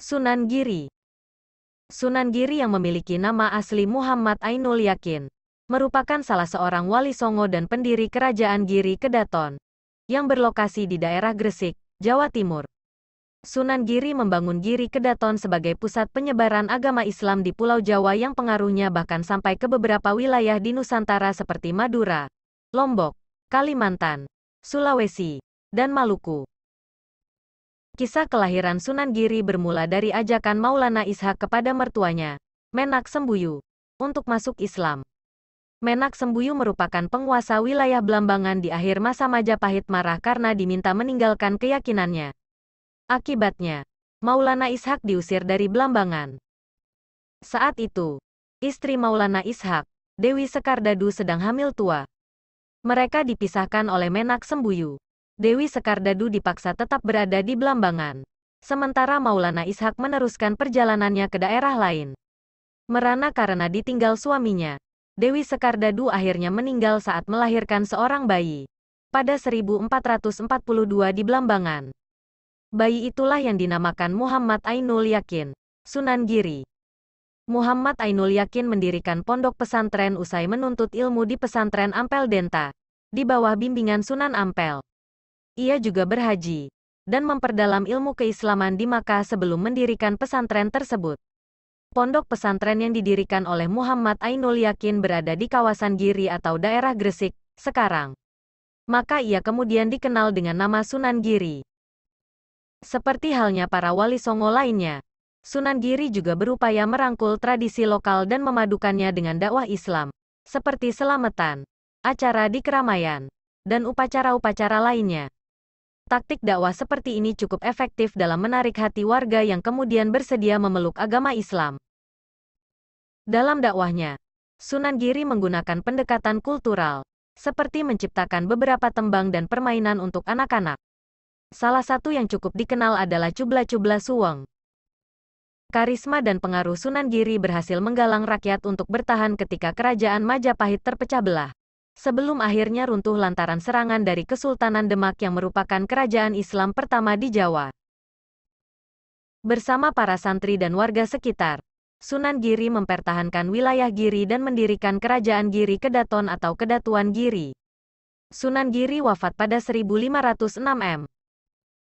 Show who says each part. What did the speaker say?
Speaker 1: Sunan Giri. Sunan Giri yang memiliki nama asli Muhammad Ainul Yakin, merupakan salah seorang wali Songo dan pendiri Kerajaan Giri Kedaton, yang berlokasi di daerah Gresik, Jawa Timur. Sunan Giri membangun Giri Kedaton sebagai pusat penyebaran agama Islam di Pulau Jawa yang pengaruhnya bahkan sampai ke beberapa wilayah di Nusantara seperti Madura, Lombok, Kalimantan, Sulawesi, dan Maluku. Kisah kelahiran Sunan Giri bermula dari ajakan Maulana Ishak kepada mertuanya, Menak Sembuyu, untuk masuk Islam. Menak Sembuyu merupakan penguasa wilayah Blambangan di akhir masa Majapahit marah karena diminta meninggalkan keyakinannya. Akibatnya, Maulana Ishak diusir dari Blambangan. Saat itu, istri Maulana Ishak, Dewi Sekardadu sedang hamil tua. Mereka dipisahkan oleh Menak Sembuyu. Dewi Sekardadu dipaksa tetap berada di Blambangan. Sementara Maulana Ishak meneruskan perjalanannya ke daerah lain. Merana karena ditinggal suaminya, Dewi Sekardadu akhirnya meninggal saat melahirkan seorang bayi. Pada 1442 di Blambangan. Bayi itulah yang dinamakan Muhammad Ainul Yakin, Sunan Giri. Muhammad Ainul Yakin mendirikan pondok pesantren usai menuntut ilmu di pesantren Ampel Denta, di bawah bimbingan Sunan Ampel. Ia juga berhaji, dan memperdalam ilmu keislaman di Makkah sebelum mendirikan pesantren tersebut. Pondok pesantren yang didirikan oleh Muhammad Ainul Yakin berada di kawasan Giri atau daerah Gresik, sekarang. Maka ia kemudian dikenal dengan nama Sunan Giri. Seperti halnya para wali Songo lainnya, Sunan Giri juga berupaya merangkul tradisi lokal dan memadukannya dengan dakwah Islam, seperti selamatan, acara di keramaian, dan upacara-upacara lainnya. Taktik dakwah seperti ini cukup efektif dalam menarik hati warga yang kemudian bersedia memeluk agama Islam. Dalam dakwahnya, Sunan Giri menggunakan pendekatan kultural, seperti menciptakan beberapa tembang dan permainan untuk anak-anak. Salah satu yang cukup dikenal adalah Cubla-Cubla Suweng. Karisma dan pengaruh Sunan Giri berhasil menggalang rakyat untuk bertahan ketika kerajaan Majapahit terpecah belah, sebelum akhirnya runtuh lantaran serangan dari Kesultanan Demak yang merupakan kerajaan Islam pertama di Jawa. Bersama para santri dan warga sekitar, Sunan Giri mempertahankan wilayah Giri dan mendirikan Kerajaan Giri Kedaton atau Kedatuan Giri. Sunan Giri wafat pada 1506 M.